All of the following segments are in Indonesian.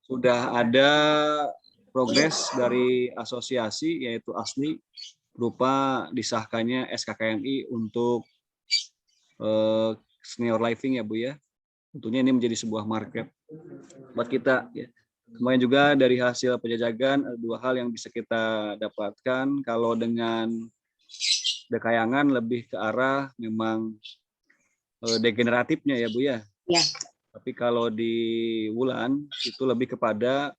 sudah ada progres dari asosiasi yaitu ASLI berupa disahkannya SKKMI untuk senior living ya Bu ya. Tentunya ini menjadi sebuah market buat kita ya. Kemudian juga dari hasil penjajakan ada 2 hal yang bisa kita dapatkan. Kalau dengan Dekayangan lebih ke arah memang degeneratifnya ya Bu ya. Ya. Tapi kalau di Wulan itu lebih kepada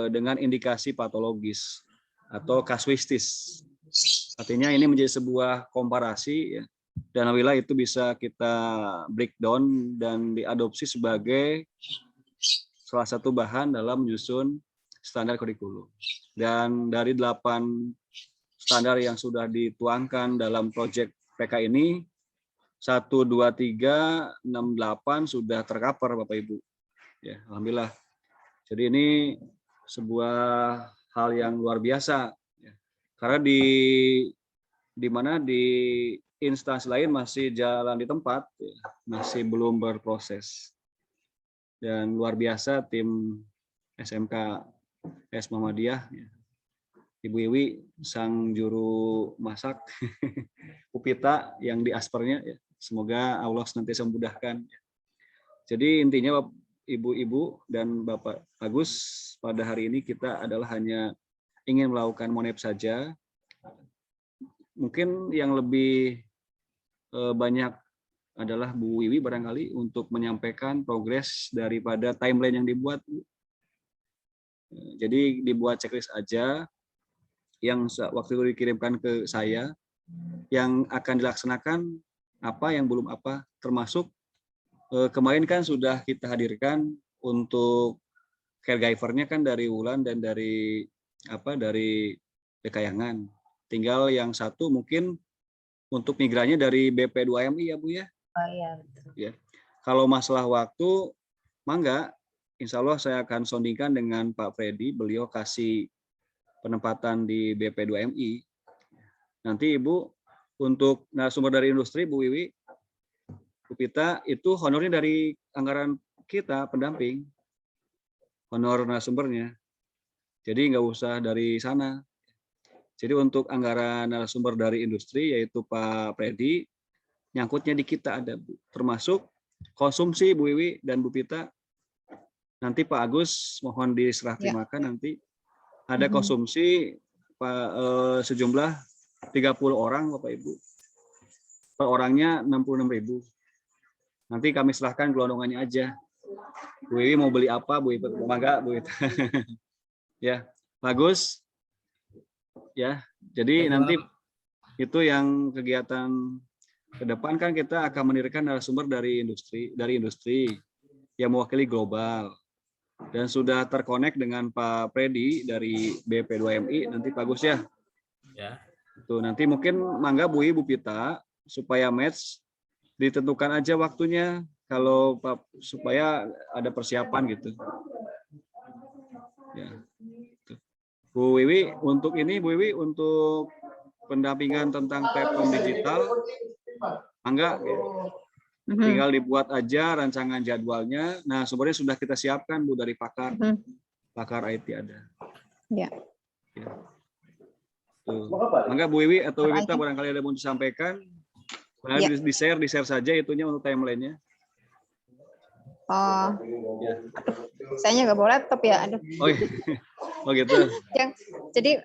dengan indikasi patologis atau kasuistis. Artinya ini menjadi sebuah komparasi ya. Dan alhamdulillah itu bisa kita breakdown dan diadopsi sebagai salah satu bahan dalam menyusun standar kurikulum. Dan dari 8 standar yang sudah dituangkan dalam proyek PK ini, 1, 2, 3, 6, 8 sudah tercover Bapak Ibu. Ya, alhamdulillah. Jadi ini sebuah hal yang luar biasa. Ya. Karena di mana di instansi lain masih jalan di tempat, ya, masih belum berproses. Dan luar biasa tim SMK S Muhammadiyah, ya. Ibu Iwi sang juru masak, Upita yang di aspernya, ya. Semoga Allah senantiasa memudahkan. Jadi intinya Ibu-ibu dan Bapak Agus, pada hari ini kita adalah hanya ingin melakukan monep saja. Mungkin yang lebih banyak adalah Bu Wiwi barangkali untuk menyampaikan progres daripada timeline yang dibuat. Jadi dibuat checklist aja yang waktu itu dikirimkan ke saya, yang akan dilaksanakan apa, yang belum apa, termasuk kemarin kan sudah kita hadirkan untuk caregiver-nya kan dari Wulan dan dari Dekayangan. Tinggal yang satu mungkin untuk migranya dari BP2MI ya Bu ya. Oh iya betul. Ya. Kalau masalah waktu, mangga, insya Allah saya akan sondingkan dengan Pak Freddy, beliau kasih penempatan di BP2MI. Nanti Ibu untuk narasumber dari industri Bu Wiwi, Bu Pita, itu honornya dari anggaran kita pendamping, honor narasumbernya. Jadi nggak usah dari sana. Jadi untuk anggaran narasumber dari industri yaitu Pak Freddy, nyangkutnya di kita ada Bu. Termasuk konsumsi Bu Wiwi dan Bu Pita. Nanti Pak Agus mohon diserah terimakan nanti ada konsumsi sejumlah 30 orang Bapak Ibu. Per orangnya 66.000. Nanti kami serahkan gelondongannya aja. Bu Wiwi mau beli apa, Bu Wiwi? Mangga, Bu Wiwi. Ya, bagus. Ya, jadi nanti itu yang kegiatan ke depan kan kita akan mendirikan narasumber dari industri yang mewakili global dan sudah terkonek dengan Pak Freddy dari BP2MI nanti bagus ya. Ya. Itu nanti mungkin mangga Bu Ibu Pita supaya match ditentukan aja waktunya kalau Pak supaya ada persiapan gitu. Ya. Bu Wiwi untuk ini Bu Wiwi untuk pendampingan tentang platform digital enggak ya. Tinggal dibuat aja rancangan jadwalnya. Nah, sumbernya sudah kita siapkan Bu dari pakar. Pakar IT ada. Ya. Ya. Tuh. Enggak Bu Wiwi atau Wiwita barangkali ada mau disampaikan. Barangkali di-share saja itunya untuk timelinenya. Oh, ya. Sayanya nggak bawa laptop ya, aduh. Oh, iya. Oh gitu. Jadi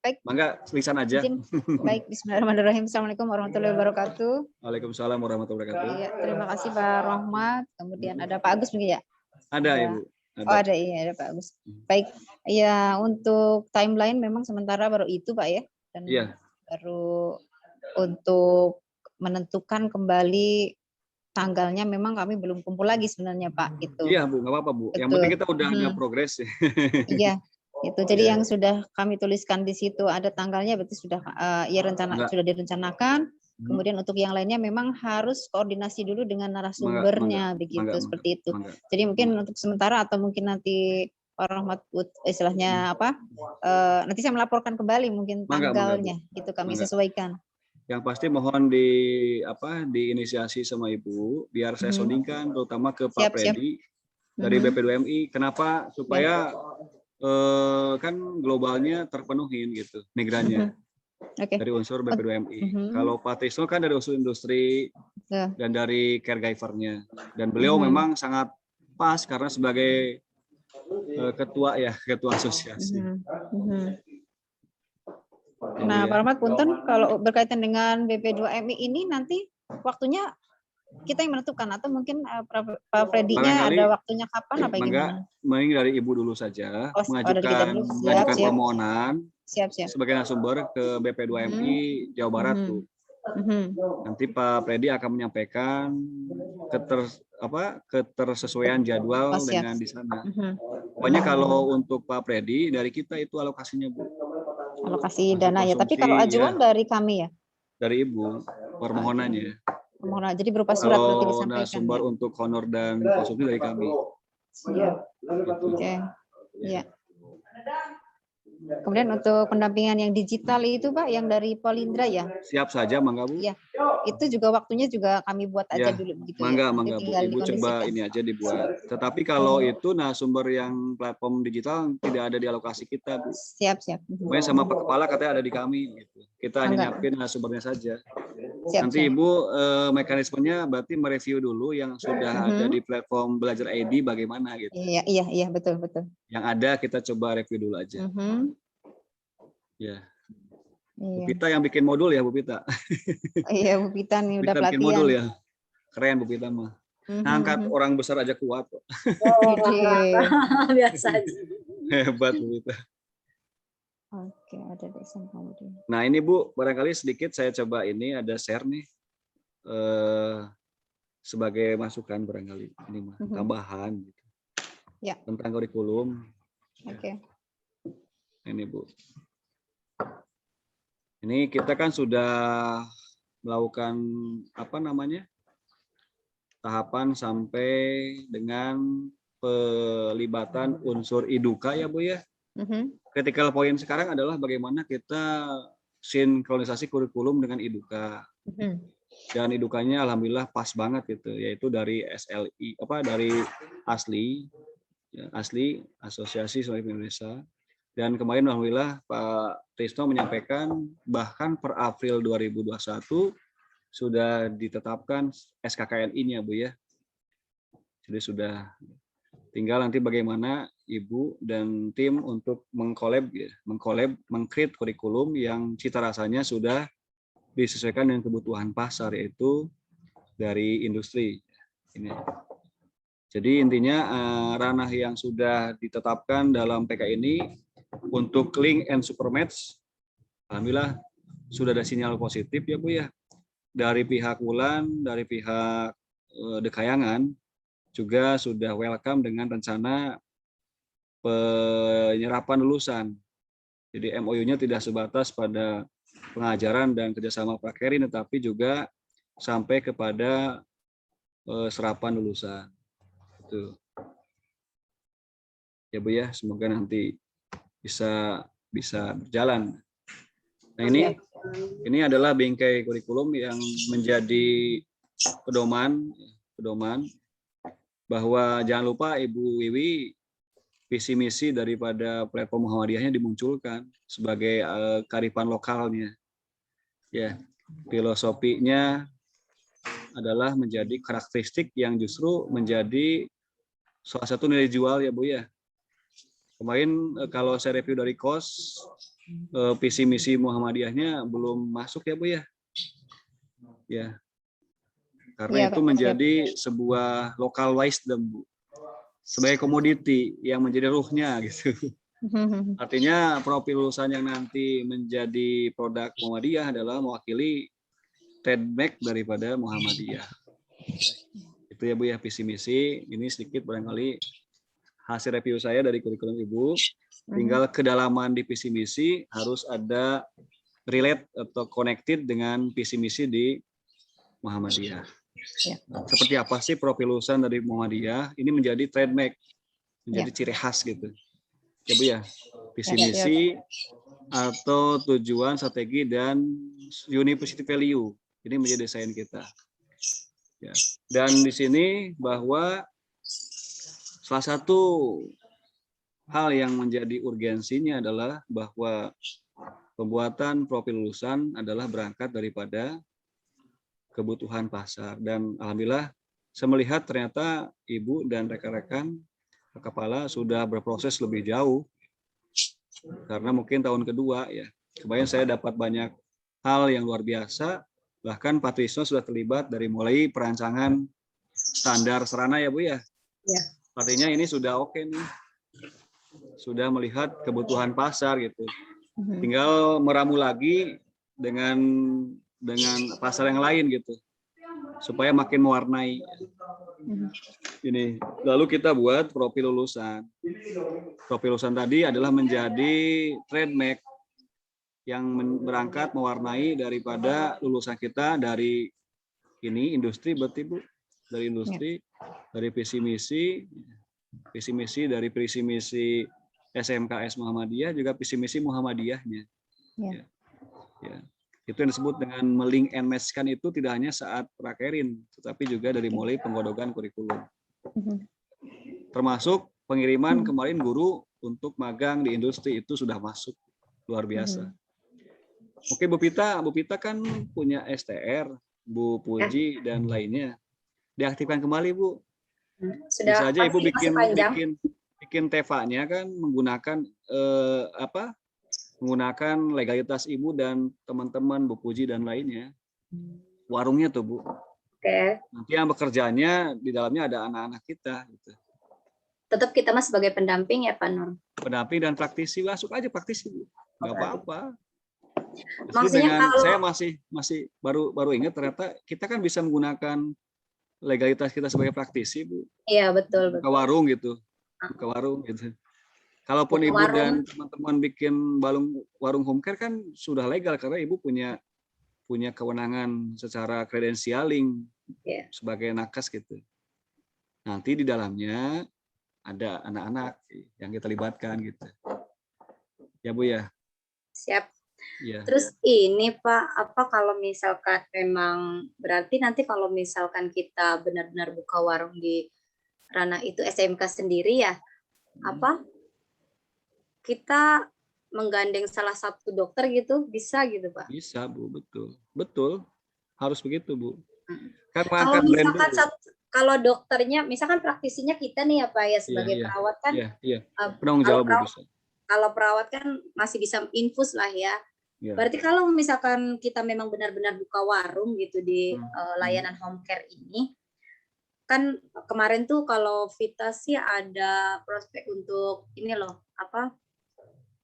baik. Mangga tulisan aja. Baik, Bismillahirrahmanirrahim. Assalamualaikum warahmatullahi wabarakatuh. Waalaikumsalam warahmatullahi wabarakatuh. Ya, terima kasih Pak Rohmat. Kemudian ada Pak Agus mungkin ya? Ada Ibu. Ada. Oh ada, iya ada Pak Agus. Baik, ya untuk timeline memang sementara baru itu Pak ya. Dan baru untuk menentukan kembali tanggalnya memang kami belum kumpul lagi sebenarnya Pak gitu. Iya Bu, nggak apa-apa Bu. Betul. Yang penting kita udah ada progres. Iya, itu. Jadi yang sudah kami tuliskan di situ ada tanggalnya berarti sudah sudah direncanakan. Kemudian untuk yang lainnya memang harus koordinasi dulu dengan narasumbernya begitu seperti itu. Jadi mungkin untuk sementara atau mungkin nanti Pak Rahmat istilahnya apa? Nanti saya melaporkan kembali mungkin tanggalnya itu kami sesuaikan. Yang pasti mohon diinisiasi sama Ibu biar saya sondingkan terutama ke Pak Freddy dari BP2MI. Kenapa? Supaya kan globalnya terpenuhin gitu migrannya. Dari unsur BP2MI. Kalau Pak Trisno kan dari unsur industri dan dari caregiver-nya. Dan beliau memang sangat pas karena sebagai ketua asosiasi. Nah, Pak Rahmat punten, kalau berkaitan dengan BP2MI ini nanti waktunya kita yang menentukan atau mungkin Pak Freddy-nya ada waktunya kapan apa gimana? Mending dari Ibu dulu saja mengajukan permohonan sebagai narasumber ke BP2MI Jawa Barat tuh. Nanti Pak Freddy akan menyampaikan ketersesuaian jadwal dengan di sana. Pokoknya kalau untuk Pak Freddy dari kita itu alokasinya Bu. Alokasi dana ya, tapi kalau ajuan dari kami ya? Dari Ibu permohonannya. Permohonan, jadi berupa surat berarti disampaikan. Kalau narasumber untuk honor dan konsumsi dari kami. Oke. Ya. Kemudian untuk pendampingan yang digital itu Pak, yang dari Polindra ya? Siap saja, mangga Bu. Ya, itu juga waktunya juga kami buat aja dulu begitu mangga, ya. Mangga Bu, Ibu coba ini aja dibuat. Tetapi kalau itu sumber yang platform digital tidak ada di alokasi kita Bu. Siap. Pokoknya sama Pak Kepala katanya ada di kami. Gitu. Kita hanya nyiapin sumbernya saja. Nanti Ibu mekanismenya berarti mereview dulu yang sudah ada di platform Belajar ID bagaimana gitu. Iya, betul. Yang ada kita coba review dulu aja. Ya. Bu Pita yang bikin modul ya Bu Pita. Iya Bu Pita nih udah pelatihan. Bikin modul ya. Keren Bu Pita mah. Ngangkat orang besar aja kuat kok. Biasa aja. Hebat Bu Pita. Oke, ada desain kemudian. Nah ini Bu, barangkali sedikit saya coba ini ada share nih sebagai masukan barangkali ini mah tambahan gitu. Ya. Tentang kurikulum. Oke. Ini Bu. Ini kita kan sudah melakukan tahapan sampai dengan pelibatan unsur IDUKA ya Bu ya. Critical point sekarang adalah bagaimana kita sinkronisasi kurikulum dengan IDUKA. Dan IDUKA-nya alhamdulillah pas banget gitu, yaitu dari SLI dari ASLI Asosiasi Siswa Indonesia. Dan kemarin alhamdulillah Pak Trisno menyampaikan bahkan per April 2021 sudah ditetapkan SKKNI-nya Bu ya. Jadi sudah tinggal nanti bagaimana Ibu dan tim untuk meng-create kurikulum yang cita rasanya sudah disesuaikan dengan kebutuhan pasar, yaitu dari industri. Ini. Jadi intinya ranah yang sudah ditetapkan dalam PK ini untuk link and supermatch, alhamdulillah sudah ada sinyal positif ya Bu ya. Dari pihak Wulan, dari pihak Dekayangan juga sudah welcome dengan rencana penyerapan lulusan. Jadi MOU-nya tidak sebatas pada pengajaran dan kerjasama prakeri, tetapi juga sampai kepada serapan lulusan. Itu. Ya Bu ya, semoga nanti bisa berjalan. Nah ini adalah bingkai kurikulum yang menjadi pedoman bahwa jangan lupa Ibu Wiwi visi misi daripada platform Muhammadiyahnya dimunculkan sebagai kearifan lokalnya. Ya, filosofinya adalah menjadi karakteristik yang justru menjadi salah satu nilai jual ya Bu ya. Kemarin kalau saya review dari KOS, visi misi Muhammadiyahnya belum masuk ya Bu ya. Ya. Karena itu menjadi sebuah local wisdom Bu. Sebagai komoditi yang menjadi ruhnya gitu. Artinya profil lulusan yang nanti menjadi produk Muhammadiyah adalah mewakili trademark daripada Muhammadiyah. Itu ya Bu ya visi misi. Ini sedikit barangkali hasil review saya dari kurikulum Ibu. Tinggal kedalaman di visi misi harus ada relate atau connected dengan visi misi di Muhammadiyah. Ya. Seperti apa sih profil lulusan dari Muhammadiyah? Ini menjadi trademark, menjadi ciri khas gitu. Ya Bu ya, visi misi atau tujuan, strategi dan university value. Ini menjadi desain kita. Ya. Dan di sini bahwa salah satu hal yang menjadi urgensinya adalah bahwa pembuatan profil lulusan adalah berangkat daripada kebutuhan pasar. Dan alhamdulillah saya melihat ternyata Ibu dan rekan-rekan kepala sudah berproses lebih jauh. Karena mungkin tahun kedua ya. Kemudian saya dapat banyak hal yang luar biasa. Bahkan Pak Trisno sudah terlibat dari mulai perancangan standar sarana ya Bu ya. Ya. Artinya ini sudah oke nih. Sudah melihat kebutuhan pasar gitu. Tinggal meramu lagi dengan pasar yang lain gitu. Supaya makin mewarnai. Ini. Lalu kita buat profil lulusan. Profil lulusan tadi adalah menjadi trademark yang berangkat mewarnai daripada lulusan kita dari ini industri berarti Bu. Dari industri, dari visi misi dari visi misi SMKS Muhammadiyah juga visi misi Muhammadiyahnya. Ya. Ya. Itu yang disebut dengan melink and match-kan itu tidak hanya saat prakerin, tetapi juga dari mulai penggodogan kurikulum. Termasuk pengiriman kemarin guru untuk magang di industri itu sudah masuk, luar biasa. Oke Bu Pita kan punya STR, Bu Puji dan lainnya. Diaktifkan kembali Bu. Sudah. Bisa aja Ibu panjang. bikin TV-nya kan menggunakan menggunakan legalitas Ibu dan teman-teman Bu Puji dan lainnya. Warungnya tuh Bu. Oke. Nanti yang bekerjanya di dalamnya ada anak-anak kita gitu. Tetap kita mas sebagai pendamping ya Pak Nur. Pendamping dan praktisi, masuk aja praktisi Bu. Nggak apa-apa. Maksudnya kalau saya masih baru ingat ternyata kita kan bisa menggunakan legalitas kita sebagai praktisi Bu. Iya betul. Buka warung gitu. Buka warung gitu. Kalaupun Ibu dan teman-teman bikin warung home care kan sudah legal karena Ibu punya kewenangan secara kredensialing sebagai nakes gitu. Nanti di dalamnya ada anak-anak yang kita libatkan gitu. Ya Bu ya. Siap. Ya. Terus ini Pak, apa kalau misalkan memang berarti nanti kalau misalkan kita benar-benar buka warung di ranah itu SMK sendiri ya, apa kita menggandeng salah satu dokter gitu bisa gitu Pak? Bisa Bu, betul, harus begitu Bu. Kan Kalau misalkan kalau dokternya, misalkan praktisinya kita nih ya Pak ya sebagai perawat kan, penanggung jawab Bu bisa. Kalau perawat kan masih bisa infus lah ya. Berarti kalau misalkan kita memang benar-benar buka warung gitu di layanan home care ini, kan kemarin tuh kalau Vita sih ada prospek untuk ini loh, apa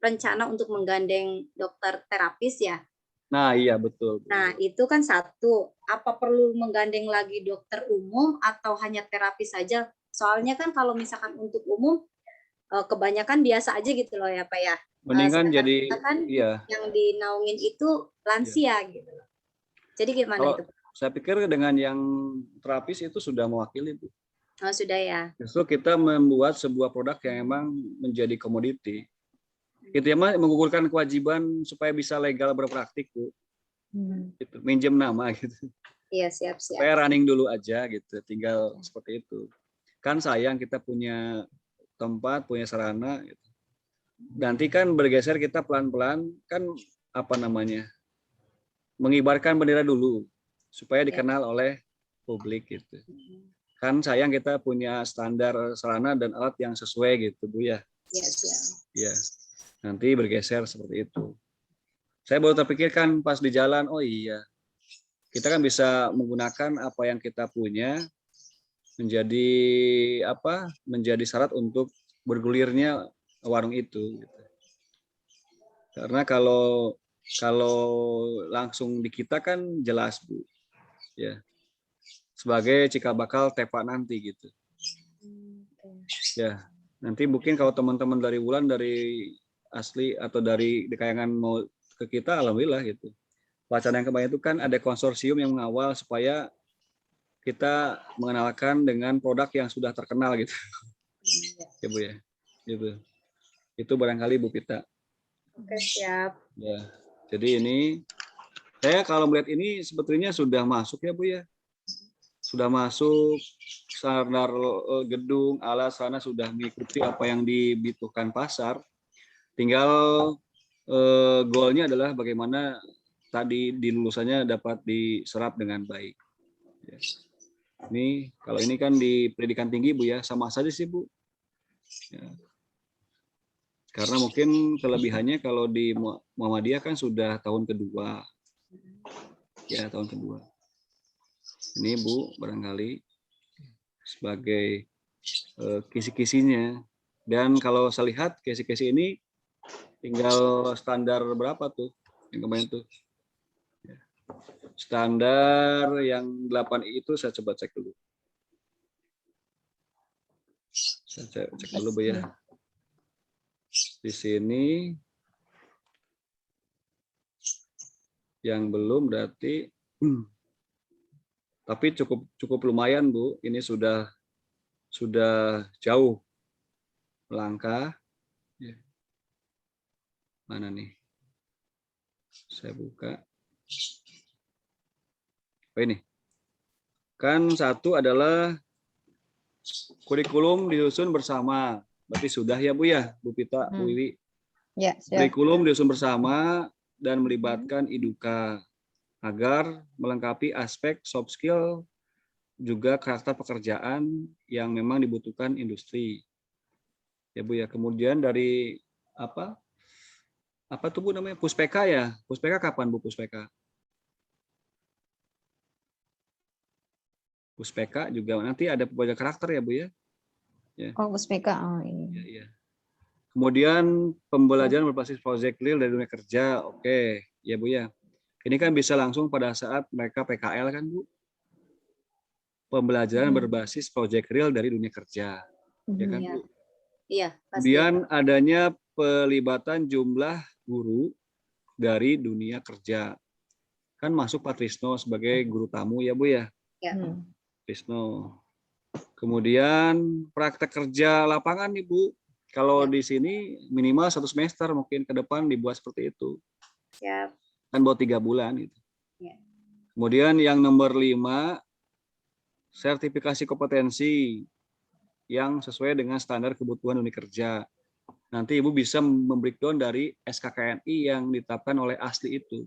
rencana untuk menggandeng dokter terapis ya. Nah iya betul. Nah itu kan satu, apa perlu menggandeng lagi dokter umum atau hanya terapis saja? Soalnya kan kalau misalkan untuk umum kebanyakan biasa aja gitu loh ya Pak ya. Mendingan jadi kan yang dinaungin itu lansia gitu. Jadi gimana itu? Saya pikir dengan yang terapis itu sudah mewakili Bu. Oh sudah ya. Justru kita membuat sebuah produk yang emang menjadi komoditi. Itu ya mah menggugurkan kewajiban supaya bisa legal berpraktik Bu. Gitu, minjem nama gitu. Iya siap. Supaya running dulu aja gitu, tinggal seperti itu. Kan sayang kita punya tempat, punya sarana gitu. Nanti kan bergeser kita pelan-pelan kan mengibarkan bendera dulu supaya dikenal oleh publik gitu. Kan sayang kita punya standar sarana dan alat yang sesuai gitu Bu ya. Iya. Nanti bergeser seperti itu. Saya baru terpikirkan pas di jalan, oh iya. Kita kan bisa menggunakan apa yang kita punya menjadi syarat untuk bergulirnya warung itu gitu. Karena kalau langsung di kita kan jelas Bu ya sebagai cikal bakal Tepa nanti gitu ya. Nanti mungkin kalau teman-teman dari Wulan dari asli atau dari Kayangan mau ke kita, alhamdulillah gitu. Wacana yang kemarin itu kan ada konsorsium yang mengawal supaya kita mengenalkan dengan produk yang sudah terkenal gitu. Ya Bu ya. Gitu. Itu barangkali Bu Pita. Oke, siap. Ya. Jadi ini saya kalau melihat ini sebetulnya sudah masuk ya Bu ya. sudah masuk standar gedung, alat, sarana sudah mengikuti apa yang dibutuhkan pasar. Tinggal goalnya adalah bagaimana tadi di lulusannya dapat diserap dengan baik. Ya. Ini kalau ini kan di pendidikan tinggi Bu ya, sama saja sih Bu. Ya. Karena mungkin kelebihannya kalau di Muhammadiyah kan sudah tahun kedua. Ya, tahun kedua. Ini Bu barangkali sebagai kisi-kisinya. Dan kalau saya lihat kisi-kisi ini tinggal standar berapa tuh? Yang kemarin tuh. Ya. Standar yang 8 itu saya coba cek dulu. Saya cek dulu Bu ya. Di sini yang belum berarti tapi cukup lumayan Bu, ini sudah jauh melangkah. Mana nih? Saya buka. Oh ini. Kan satu adalah kurikulum disusun bersama. Berarti sudah ya Bu ya, Bu Pita, Bu Wiwi. Ya, kurikulum disusun bersama dan melibatkan IDUKA agar melengkapi aspek soft skill juga karakter pekerjaan yang memang dibutuhkan industri. Ya Bu ya. Kemudian dari apa tuh Bu namanya? Puspeka ya. Puspeka kapan Bu Puspeka? Puspeka juga nanti ada pembelajaran karakter ya Bu ya. Ya. Oh, Puspeka. Oh, iya. Ya, ya. Kemudian pembelajaran berbasis project real dari dunia kerja. Oke, ya Bu ya. Ini kan bisa langsung pada saat mereka PKL kan Bu. Pembelajaran berbasis project real dari dunia kerja. Ya kan Bu? Iya, pasti. Kemudian adanya pelibatan jumlah guru dari dunia kerja. Kan masuk Pak Trisno sebagai guru tamu ya Bu ya. Ya. Trisno. Kemudian praktek kerja lapangan nih Bu. Kalau di sini minimal 1 semester, mungkin ke depan dibuat seperti itu. Ya. Kan baru 3 bulan gitu. Ya. Kemudian yang nomor 5, sertifikasi kompetensi yang sesuai dengan standar kebutuhan dunia kerja. Nanti Ibu bisa membreakdown dari SKKNI yang ditetapkan oleh ASLI itu.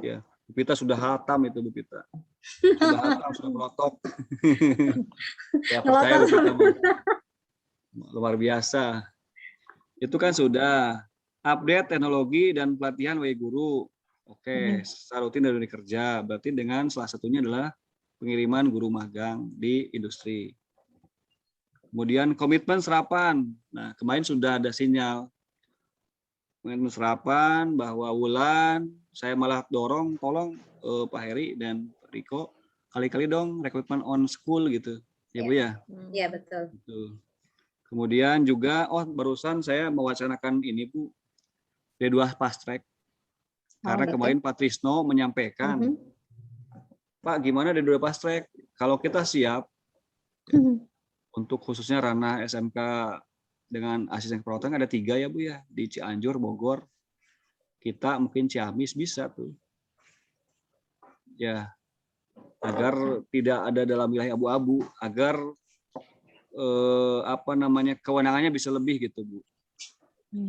Ya, Bu Pita sudah hatam itu Bu Pita. Sudah hatam, sudah melotok. Ya percaya Bu Pita. Luar biasa. Itu kan sudah update teknologi dan pelatihan WI guru. Oke, secara rutin dari dunia kerja. Berarti dengan salah satunya adalah pengiriman guru magang di industri. Kemudian komitmen serapan. Nah, kemarin sudah ada sinyal komitmen serapan bahwa Wulan, saya malah dorong, tolong Pak Heri dan Pak Riko, kali-kali dong rekrutmen on school gitu. Ya Bu ya? Iya, betul. Gitu. Kemudian juga, barusan saya mewacanakan ini Bu, D2 fast track. Karena kemarin Pak Trisno menyampaikan, Pak gimana D2 fast track? Kalau kita siap, untuk khususnya ranah SMK dengan asisten keperawatan ada 3 ya Bu ya, di Cianjur, Bogor. Kita mungkin Ciamis bisa tuh. Ya, agar tidak ada dalam wilayah abu-abu, agar kewenangannya bisa lebih gitu Bu.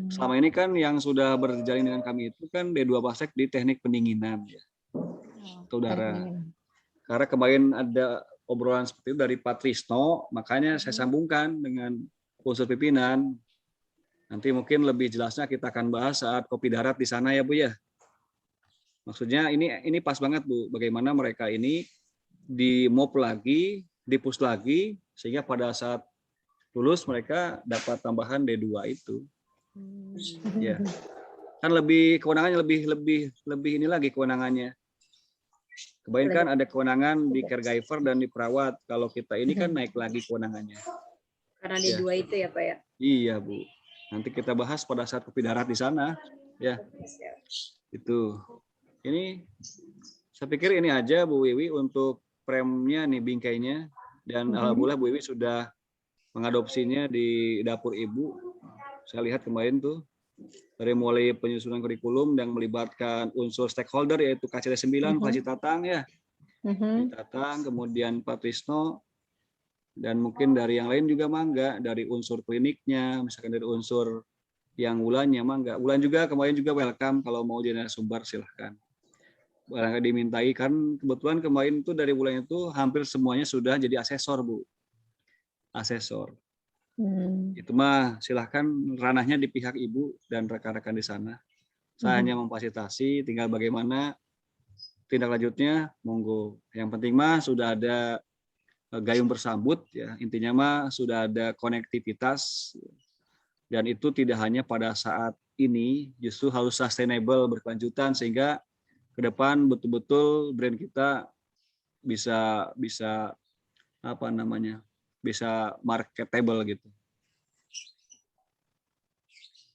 Selama ini kan yang sudah berjalan dengan kami itu kan D2 Pasek di teknik pendinginan ya. Udara. Karena kemarin ada obrolan seperti itu dari Pak Trisno, makanya saya sambungkan dengan unsur pimpinan. Nanti mungkin lebih jelasnya kita akan bahas saat kopi darat di sana ya Bu ya. Maksudnya ini pas banget Bu, bagaimana mereka ini di mop lagi, dipus lagi, sehingga pada saat lulus mereka dapat tambahan D2 itu. Ya. Kan kewenangannya lebih ini lagi kewenangannya. Kebanyakan kan ada kewenangan di caregiver dan di perawat. Kalau kita ini kan naik lagi kewenangannya. Karena D2 itu ya Pak ya? Iya Bu. Nanti kita bahas pada saat kopi darat di sana. Ya. Itu. Ini saya pikir ini aja Bu Wiwi untuk premnya nih bingkainya. Dan alhamdulillah Bu Wiwi sudah mengadopsinya di dapur Ibu. Saya lihat kemarin tuh dari mulai penyusunan kurikulum yang melibatkan unsur stakeholder yaitu KCD 9, Faji Tatang ya. Tatang, kemudian Pak Trisno, dan mungkin dari yang lain juga mangga, dari unsur kliniknya, misalkan dari unsur yang Wulannya mangga. Wulan juga kemarin juga welcome, kalau mau jadi narasumber silahkan. Barangkali dimintai, kan kebetulan kemarin itu dari Wulan itu hampir semuanya sudah jadi asesor, Bu. Asesor. Itu mah silahkan, ranahnya di pihak Ibu dan rekan-rekan di sana. Saya hanya memfasilitasi, tinggal bagaimana tindak lanjutnya, monggo. Yang penting mah sudah ada gayung bersambut, ya intinya mah sudah ada konektivitas, dan itu tidak hanya pada saat ini, justru harus sustainable, berkelanjutan, sehingga ke depan betul-betul brand kita bisa apa namanya, bisa marketable gitu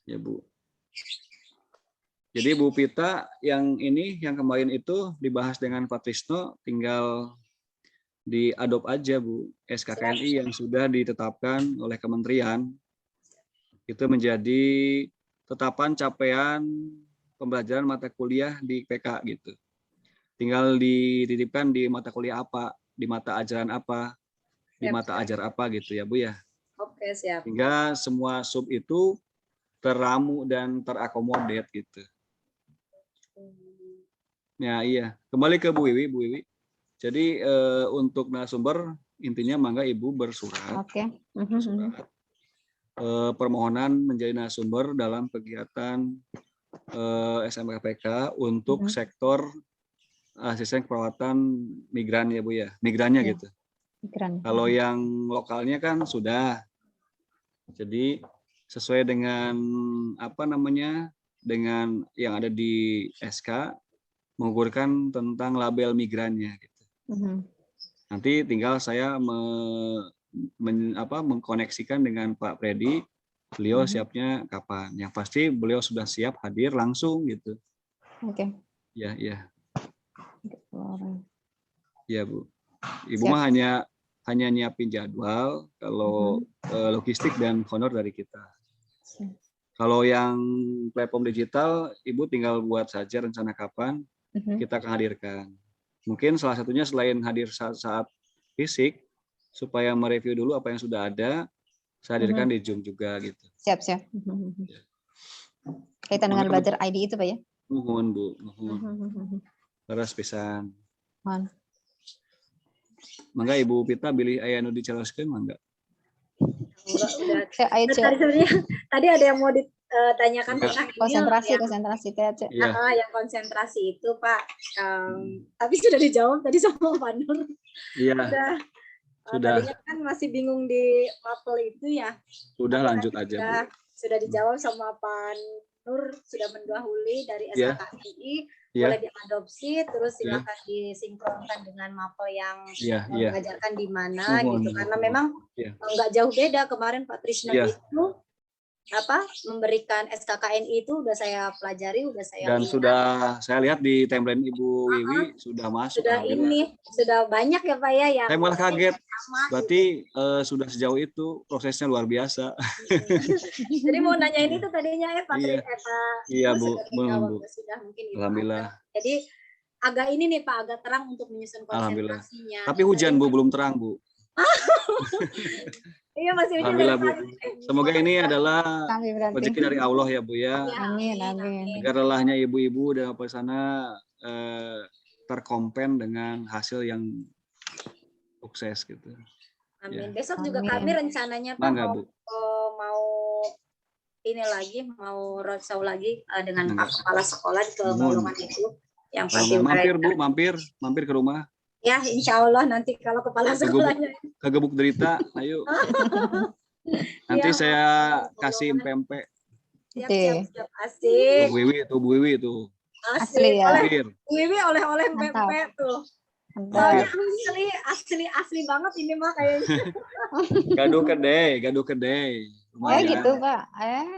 ya Bu. Jadi Bu Pita, yang ini yang kemarin itu dibahas dengan Pak Trisno, tinggal diadopt aja Bu, SKKNI yang sudah ditetapkan oleh kementerian itu menjadi tetapan capaian pembelajaran mata kuliah di PK gitu. Tinggal dititipkan di mata kuliah apa, di mata ajaran apa, di mata ajar apa gitu ya Bu ya. Oke, siap. Sehingga semua sub itu teramu dan terakomodir gitu. Ya iya, kembali ke Bu Wiwi, Bu Wiwi. Jadi untuk narasumber intinya mangga Ibu bersurat. Oke. Surat, permohonan menjadi narasumber dalam kegiatan SMKPK untuk sektor asisten perawatan migran ya Bu ya, migrannya Ya, gitu. migran. Kalau yang lokalnya kan sudah. Jadi sesuai dengan apa namanya, dengan yang ada di SK mengukurkan tentang label migrannya gitu. Nanti tinggal saya mengkoneksikan dengan Pak Freddy, beliau siapnya kapan. Yang pasti beliau sudah siap hadir langsung gitu. Oke. Ya, ya. Ya Bu. Ibu Siap. mah hanya nyiapin jadwal, kalau logistik dan honor dari kita. Kalau yang platform digital, Ibu tinggal buat saja rencana kapan kita akan hadirkan. Mungkin salah satunya selain hadir saat fisik, supaya mereview dulu apa yang sudah ada, saya hadirkan di Zoom juga gitu. Siap. Kaitan dengan belajar ID itu Pak ya? Mohon Bu, mohon. Terus pisan. Mohon. Mangga Ibu Pita bilih aya nu diceloskeun mangga. Tadi ada yang mau ditanyakan tentang konsentrasi THC. Yang konsentrasi itu Pak, tapi sudah dijawab tadi sama Pak Nur. Iya. Sudah. Tadinya kan masih bingung di mapel itu ya. Sudah lanjut aja. Sudah dijawab sama Pak Nur, sudah mendahului dari SKKNI. Boleh diadopsi, terus silakan disinkronkan dengan mapel yang mengajarkan di mana gitu, karena memang nggak jauh beda. Kemarin Pak Trisno itu memberikan SKKNI itu udah saya pelajari, udah saya dan lihat. Sudah saya lihat di timeline Ibu Wiwi sudah masuk. Sudah banyak ya Pak ya. Saya malah kaget. Berarti sudah sejauh itu, prosesnya luar biasa. Jadi mau nanya ini tuh tadinya Pak. Iya Bu, sudah mungkin. Alhamdulillah. Jadi agak ini nih Pak, agak terang untuk menyusun konsentrasinya. Tapi hujan Bu, belum terang Bu. Iya masih hujan. Alhamdulillah Bu. Semoga ini adalah rezeki dari Allah ya Bu ya. Amin. Agar lelahnya ibu-ibu dan apa sana terkompen dengan hasil yang sukses gitu. Amin. Besok juga kami rencananya Pak mau ini lagi, mau roadshow lagi dengan Pak Kepala Sekolah di Kebolongan itu. Yang pasti mampir ke rumah. Ya, insya Allah nanti kalau kepala sekolahnya kegebuk derita, ayo. Nanti saya kasih pempek. Siap, asik. Bu Wiwi itu. Asli ya. Bu Wiwi oleh-oleh pempek tuh. Soalnya asli banget ini mah kayaknya. Gaduh kedai. Gitu Pak.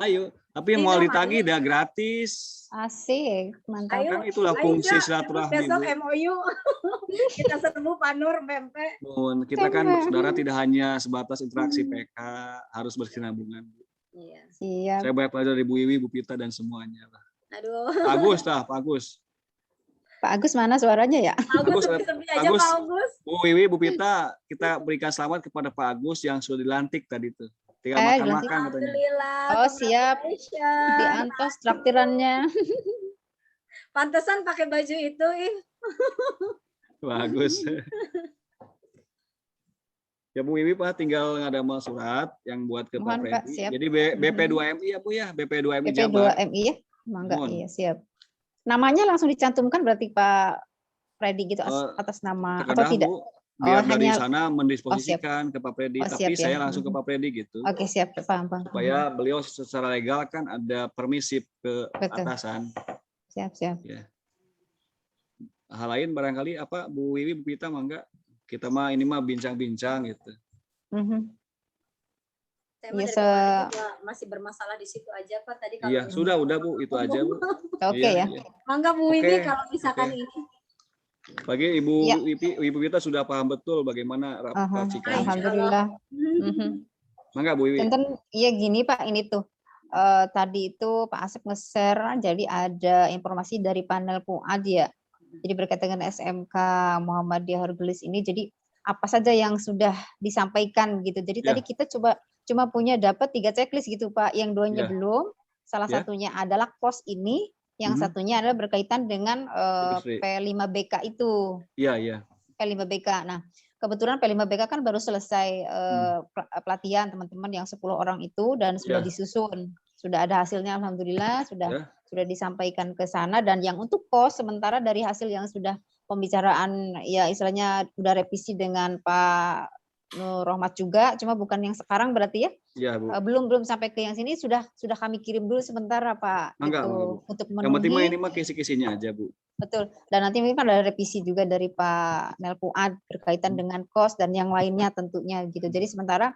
Ayo, tapi yang mau ditagih udah gratis. Asik, mantap. Kan itulah fungsi silaturahmi. Besok MOU kita serbu Pak Nur pempek. Kita kan saudara tidak hanya sebatas interaksi PK, harus berkesinambungan. Iya. Siap. Saya banyak belajar dari Bu Wiwi, Bu Pita dan semuanya lah. Aduh. Pak Agus. Pak Agus mana suaranya ya? Agus sepi aja Agus. Pak Agus. Bu Wiwi, Bu Pita, kita berikan selamat kepada Pak Agus yang sudah dilantik tadi tuh. Tinggal makan-makan katanya. Alhamdulillah. Oh siap, congratulations. diantos traktirannya. Pantesan pakai baju itu, ih. Bagus. Ya Bu Wiwi Pak, tinggal ngadama surat yang buat ke Pak Mohon, Pak, Freddy. siap. Jadi BP2MI ya Bu ya, BP2MI Jabar. BP2MI ya, mangga, Mohon. iya siap. Namanya langsung dicantumkan berarti Pak Freddy gitu atas nama atau Terkadang tidak? Bu, biar dari hanya- sana mendisposisikan ke Pak Freddy, Oh, tapi siap, ya. saya langsung ke Pak Freddy gitu. Oke siap, paham. Supaya beliau secara legal kan ada permisif ke Betul. atasan. Siap. Hal lain barangkali apa Bu Wiwi, Bu Pita mangga. Kita mah ini mah bincang-bincang gitu. Mhm. Saya mah Iya, dari kemarin juga masih bermasalah di situ aja Pak. Tadi kalau Iya, sudah Bu, itu aja Bu. Oke Iya, ya. iya. Mangga Bu Oke, Wiwi kalau misalkan oke. ini. Bagi Ibu Ya. Ibu kita sudah paham betul bagaimana racikan. Alhamdulillah. Mhm. Mangga Bu Wiwi. Tenten, iya gini Pak, ini tuh tadi itu Pak Asep nge-share, jadi ada informasi dari panel PUAD ya. Jadi berkaitan dengan SMK Muhammadiyah Hargelis ini, jadi apa saja yang sudah disampaikan gitu. Jadi Ya. tadi kita cuma punya dapat 3 checklist gitu Pak, yang 2-nya Ya. belum. Salah Ya. satunya adalah kos ini, yang Mhm. satunya adalah berkaitan dengan Industri. P5BK itu. Iya. P5BK. Nah, kebetulan P5BK kan baru selesai pelatihan teman-teman yang 10 orang itu dan sudah Ya. disusun. Sudah ada hasilnya alhamdulillah, Ya. sudah disampaikan ke sana, dan yang untuk kos sementara dari hasil yang sudah pembicaraan ya istilahnya udah revisi dengan Pak Nur Rohmat juga, cuma bukan yang sekarang berarti ya. Iya Bu. Belum sampai ke yang sini, sudah kami kirim dulu sementara Pak Mangga, itu mangga, Bu. untuk Yang penting mah memenuhi. ini mah kisi-kisinya aja Bu. Betul. Dan nanti mungkin kan ada revisi juga dari Pak Nelpuad berkaitan dengan kos dan yang lainnya tentunya gitu. Jadi sementara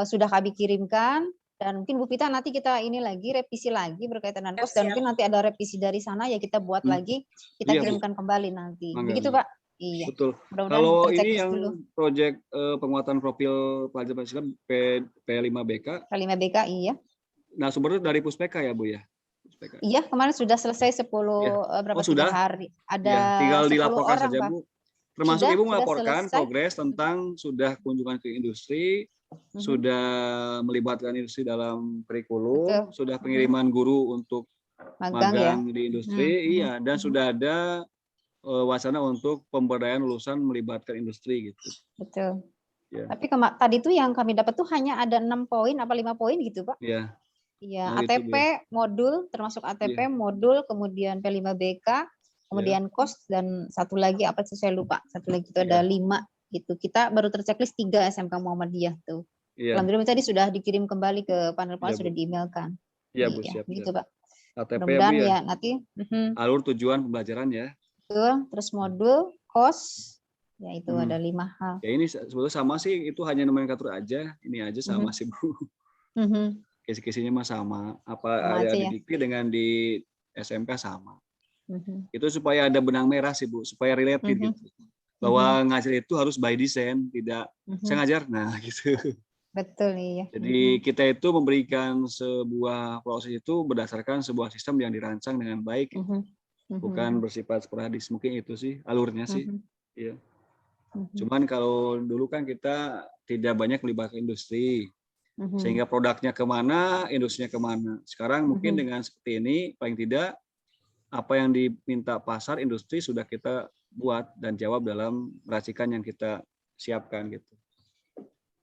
sudah kami kirimkan, dan mungkin Bu Pita nanti kita ini lagi revisi lagi berkaitan dengan kos, dan mungkin nanti ada revisi dari sana ya kita buat lagi, kita Iya, Bu. kirimkan kembali nanti. Mangga, Begitu mangga. Pak? Iya. Betul. Mudah-mudahan Kalau ini terchecklist yang dulu. proyek penguatan profil pelajar Pancasila P5BK, P5BK iya. nah sumbernya dari Puspeka ya Bu ya? Puspeka. Iya, kemarin sudah selesai 10 Iya. berapa Oh, sudah? 3 hari. Ada Ya, tinggal 10 dilaporkan orang, saja Pak. Bu. Termasuk Sudah Ibu melaporkan selesai. progres tentang sudah kunjungan ke industri, sudah melibatkan industri dalam kurikulum, Betul. sudah pengiriman guru untuk Magang ya. magang di industri, iya, dan sudah ada wacana untuk pemberdayaan lulusan melibatkan industri gitu. Betul. Ya. Tapi tadi tuh yang kami dapat tuh hanya ada 6 poin apa 5 poin gitu Pak. Iya. Iya, Nah, itu, ATP modul, termasuk ATP modul, kemudian P5BK, kemudian kos, dan satu lagi apa sih saya lupa. Satu lagi itu ada 5 gitu. Kita baru terchecklist 3 SMK Muhammadiyah tuh. Iya. Alhamdulillah tadi sudah dikirim kembali ke panel Iya, Bu. sudah diemailkan. Iya Bu, Iya, siap. begitu siap. Pak. ATP ya Bu Mudah-mudahan ya. ya nanti Alur tujuan pembelajaran ya. betul, terus modul, kos, ya itu ada 5 hal. Ya ini sebetulnya sama sih, itu hanya nomenklatur aja. Ini aja sama sih Bu. Kisi-kisinya mah sama. Apa Sama ada aja di ya. Dikti dengan di SMK sama. Itu supaya ada benang merah sih Bu, supaya related gitu. Bahwa ngajar itu harus by design, tidak saya ngajar, nah gitu. Betul iya. Jadi kita itu memberikan sebuah proses itu berdasarkan sebuah sistem yang dirancang dengan baik, bukan bersifat sporadis. Mungkin itu sih alurnya sih. Iya. Cuman kalau dulu kan kita tidak banyak melibatkan industri, sehingga produknya kemana, industrinya kemana. Sekarang mungkin dengan seperti ini, paling tidak apa yang diminta pasar, industri sudah kita buat dan jawab dalam racikan yang kita siapkan gitu.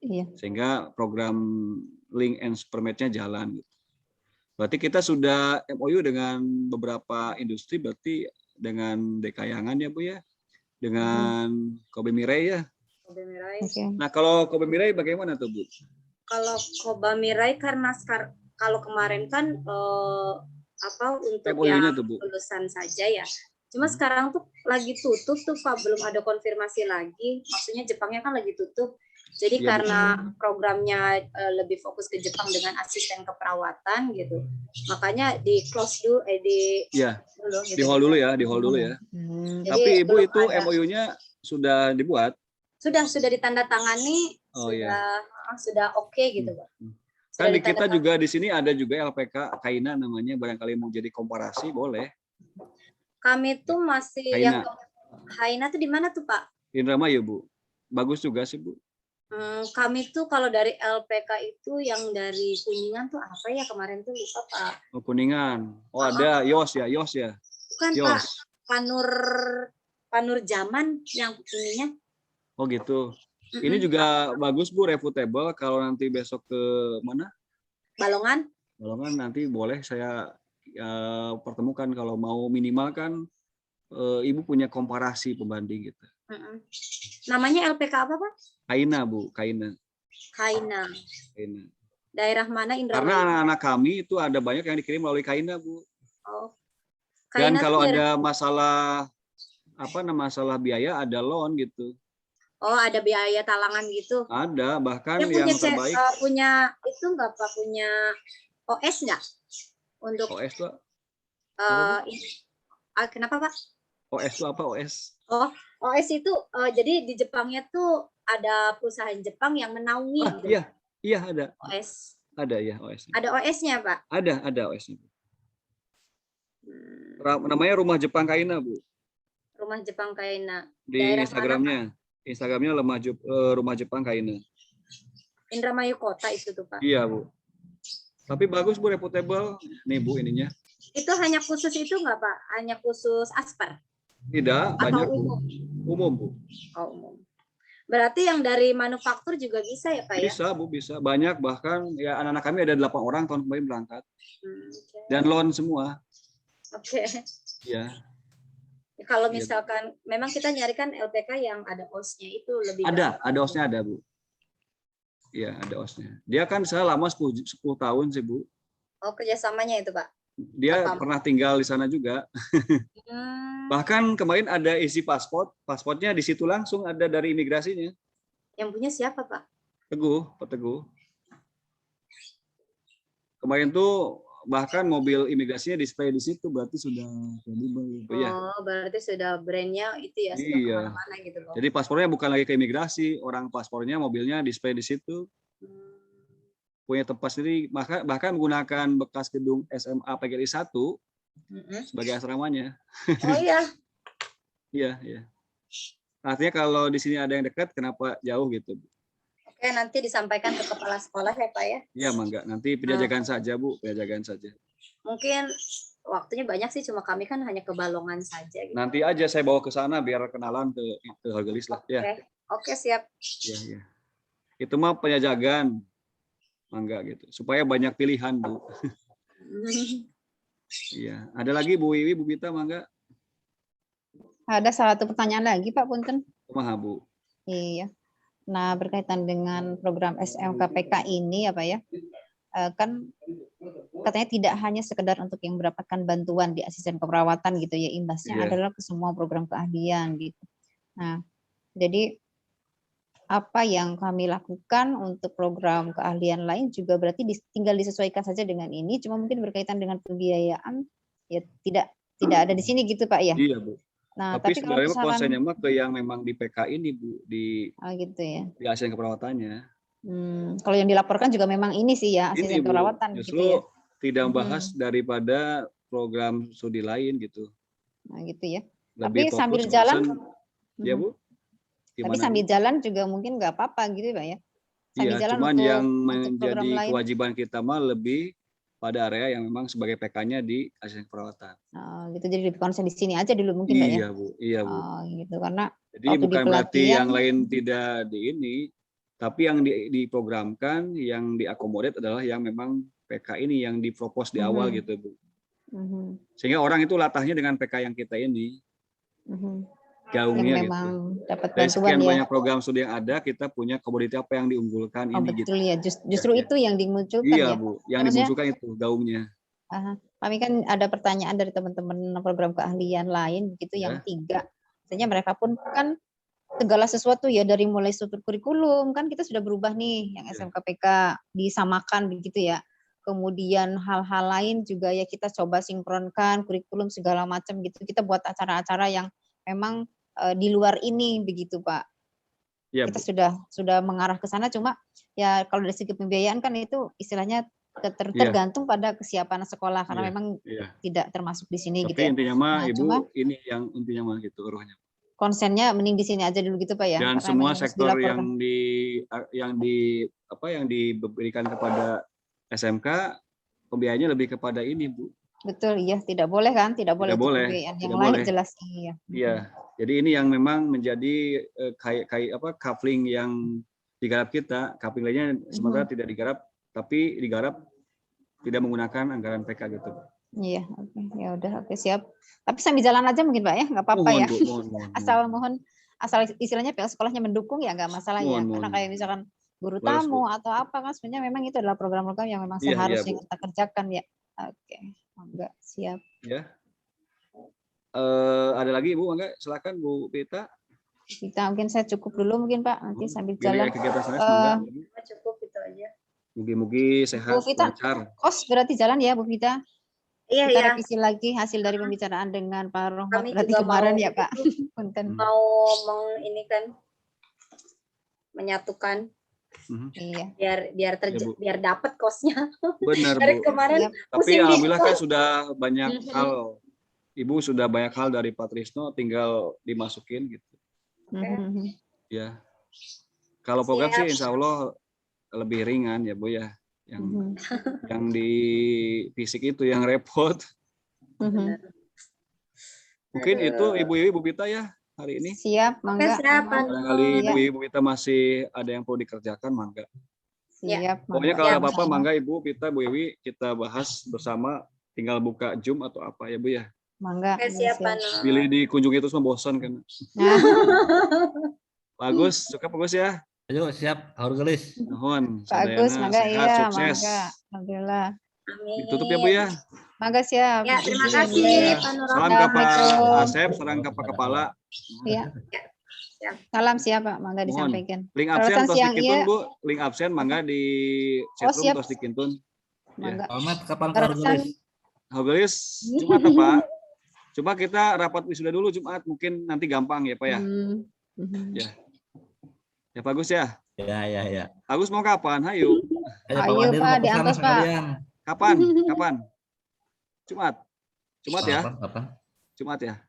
Iya. Sehingga program link and permit-nya jalan. Gitu. Berarti kita sudah MOU dengan beberapa industri, berarti dengan Dekayangan ya Bu ya, dengan Kobe Mirai ya. Kobe Mirai. Nah kalau Kobe Mirai bagaimana tuh Bu? Kalau Kobe Mirai karena kalau kemarin kan untuk yang lulusan saja ya. Cuma sekarang tuh lagi tutup tuh Pak, belum ada konfirmasi lagi. Maksudnya Jepangnya kan lagi tutup. Jadi ya, karena programnya lebih fokus ke Jepang dengan asisten keperawatan gitu. Makanya di close dulu dulu gitu. Di hold dulu ya. Tapi Ibu itu MOU-nya sudah dibuat? Sudah ditandatangani, sudah oke gitu Pak. Kan di kita juga di sini ada juga LPK Kaina namanya, barangkali mau jadi komparasi boleh. Kami tuh masih yang Haina tuh di mana tuh Pak? Indramayu Bu. Bagus juga sih Bu. Kami tuh kalau dari LPK itu yang dari Kuningan tuh apa ya kemarin tuh lupa Pak. Oh, Kuningan. Oh ada Yos ya. Bukan Pak, Panur Zaman yang ininya. Oh gitu. Ini juga bagus Bu, refutable. Kalau nanti besok ke mana? Balongan nanti boleh saya pertemukan kalau mau minimal kan Ibu punya komparasi pembanding gitu. Namanya LPK apa Pak? Kaina Bu, Kaina. Daerah mana Indramayu? Karena anak-anak kami itu ada banyak yang dikirim melalui Kaina Bu. Oh. Dan kalau ada masalah masalah biaya ada loan gitu. Oh, ada biaya talangan gitu? Ada, bahkan dia yang terbaik. Punya itu nggak Pak? Punya OS nggak? Untuk OS tuh? Kenapa Pak? OS itu apa OS? Oh, OS itu jadi di Jepangnya tuh ada perusahaan Jepang yang menaungi. Gitu. Iya ada. OS. Ada ya OS. Ada OS-nya Pak? Ada OS-nya. Namanya Rumah Jepang Kaina Bu. Rumah Jepang Kaina. Di Instagramnya. Instagramnya Rumah Jepang Kaina. Indramayu Kota itu tuh Pak. Iya Bu. Tapi bagus Bu, reputable. Nih Bu ininya. Itu hanya khusus itu nggak Pak? Hanya khusus Asper? Tidak, banyak Bu. Umum Bu. Oh, umum. Berarti yang dari manufaktur juga bisa ya Pak ya? Bisa Bu, bisa. Banyak, bahkan ya anak-anak kami ada 8 orang tahun kemarin berangkat. Dan loan semua. Oke. Ya. Kalau misalkan memang kita nyarikan LPK yang ada OS-nya itu lebih ada OS-nya ada Bu. Iya, ada OS-nya. Dia kan saya lama 10 tahun sih Bu. Oh, kerjasamanya itu Pak? Dia pernah tinggal di sana juga. Bahkan kemarin ada isi pasportnya di situ langsung ada dari imigrasinya. Yang punya siapa Pak? Pak Teguh. Kemarin tuh bahkan mobil imigrasinya display di situ, berarti sudah kredibel. Oh, berarti sudah brandnya itu ya, sudah kemana-mana gitu loh. Jadi paspornya bukan lagi ke imigrasi, orang paspornya mobilnya display di situ. Punya tempat sendiri, bahkan menggunakan bekas gedung SMA PGRI 1 sebagai asramanya. Oh iya. Iya. Artinya kalau di sini ada yang dekat, kenapa jauh gitu? Oke, nanti disampaikan ke kepala sekolah ya Pak ya? Iya, Mangga. Nanti penjajakan saja Bu, penjajakan saja. Mungkin waktunya banyak sih, cuma kami kan hanya ke Balongan saja. Gitu. Nanti aja saya bawa ke sana biar kenalan ke Hargelis lah. Oke, siap. Iya. Itu mah penjajakan. Mangga gitu, supaya banyak pilihan Bu. Iya, ada lagi Bu Wiwi, Bu Mita, mangga. Ada satu pertanyaan lagi Pak Punten. Kumaha Bu? Iya. Nah, berkaitan dengan program SMKPK ini apa ya? Kan katanya tidak hanya sekedar untuk yang mendapatkan bantuan di asisten keperawatan gitu ya, imbasnya adalah ke semua program keahlian gitu. Nah, jadi apa yang kami lakukan untuk program keahlian lain juga berarti tinggal disesuaikan saja dengan ini, cuma mungkin berkaitan dengan pembiayaan ya tidak ada di sini gitu Pak ya. Iya Bu. Nah, tapi sebenarnya konsennya mah ke yang memang di PK ini Bu, di gitu ya. Di asisten keperawatannya. Kalau yang dilaporkan juga memang ini sih ya, asisten keperawatan justru gitu ya. Tidak membahas daripada program studi lain gitu. Nah, gitu ya. Lebih tapi sambil jalan ya Bu. Gimana, tapi sambil jalan juga mungkin nggak apa-apa gitu Pak ya. Sambil jalan cuman untuk, yang menjadi kewajiban kita mah lebih pada area yang memang sebagai PK-nya di asisten keperawatan. Gitu, jadi konsen di sini aja dulu mungkin Pak ya. Iya Bu. Gitu karena jadi bukan berarti yang lain tidak di ini, tapi yang diprogramkan, yang diakomodir adalah yang memang PK ini yang dipropos di awal gitu Bu. Sehingga orang itu latahnya dengan PK yang kita ini. Gaungnya yang gitu. Dapat dari sekian ya. banyak program studi yang ada, kita punya komoditi apa yang diunggulkan ini betul gitu. Ya, justru itu yang dimunculkan ya. Iya Bu, yang maksudnya, dimunculkan itu gaungnya. Kami kan ada pertanyaan dari teman-teman program keahlian lain gitu yang 3. Artinya mereka pun kan segala sesuatu ya dari mulai struktur kurikulum kan kita sudah berubah nih yang SMKPK disamakan begitu ya. Kemudian hal-hal lain juga ya kita coba sinkronkan kurikulum segala macam gitu. Kita buat acara-acara yang memang di luar ini begitu Pak. Ya, kita sudah mengarah ke sana, cuma ya kalau dari segi pembiayaan kan itu istilahnya tergantung pada kesiapan sekolah karena memang tidak termasuk di sini gitu ya. Intinya mah Nah, Ibu cuma ini yang intinya mah gitu rohnya. konsennya mending di sini aja dulu gitu Pak ya. Dan karena semua memang harus sektor dilaporkan. yang diberikan kepada SMK pembiayaannya lebih kepada ini Bu. Betul, iya, tidak boleh kan? Tidak boleh untuk pembiayaan yang lain jelas iya. Iya. Jadi ini yang memang menjadi kayak coupling yang digarap kita, coupling lainnya sementara tidak digarap, tapi digarap tidak menggunakan anggaran PK gitu. Iya, oke. Ya udah, oke, siap. Tapi sambil jalan aja mungkin Pak ya, nggak apa-apa ya. Bu, asal istilahnya pihak sekolahnya mendukung ya nggak masalah ya. Karena kayak misalkan guru tamu atau apa kan sebenarnya memang itu adalah program-program yang memang seharusnya kita kerjakan ya. Oke, enggak siap. Ya. Ada lagi Ibu, enggak? Silakan Bu Pita. Mungkin saya cukup dulu mungkin Pak, nanti sambil jalan. Cukup itu aja. Mugi-mugi sehat, lancar. Kos berarti jalan ya Bu Vita? Iya, kita revisi lagi hasil dari pembicaraan dengan Pak Rohmat berarti kemarin ya Pak. Mau ini kan menyatukan. Iya. Biar dapat kosnya. Benar dari Bu. Kemarin. Tapi alhamdulillah kan sudah banyak hal. Ibu sudah banyak hal dari Pak Trisno, tinggal dimasukin gitu. Ya. Kalau program sih Insya Allah lebih ringan ya Bu ya. Yang di fisik itu yang repot. Mungkin itu Ibu Pita ya hari ini. Siap, mangga. Barangkali Ibu Pita masih ada yang perlu dikerjakan, mangga. Siap. Pokoknya kalau ada apa-apa, mangga Ibu Pita, Bu Iwi, kita bahas bersama. Tinggal buka Zoom atau apa ya Bu ya. Mangga. Siap. Pilih dikunjungi terus membosan kan. Bagus, suka bagus ya. Ayo siap, harus gelis. Nuhun, bagus, mangga iya, sukses. Mangga. Alhamdulillah. Amin. Tutup ya Bu ya. Mangga siap. Ya, terima kasih Pak Nur. Salam ke Pak Asep, salam ke Pak Kepala. Iya. Salam siap Pak, mangga disampaikan. Link absen tos dikintun Bu, link absen mangga di chatroom tos dikintun. Mangga. Kapan harus gelis? Gelis Jumat Pak. Coba kita rapat wisuda dulu Jumat, mungkin nanti gampang ya Pak ya. Ya. Ya Bagus ya. Ya. Agus mau kapan? Ayo. Ayo Pak, diantos Pak. Kapan? Jumat ya. Kapan? Jumat ya.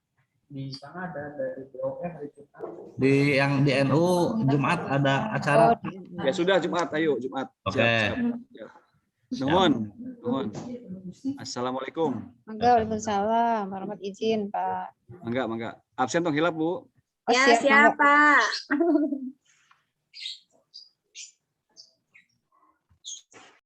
Di sana ada dari BOM hari Jumat. Di NU Jumat ada acara. Ya sudah Jumat, ayo Jumat. Oke. Siap. Nuhun. Assalamualaikum. Waalaikumsalam. Warahmat izin Pak. Mangga. Absen tong hilap Bu. Ya siapa?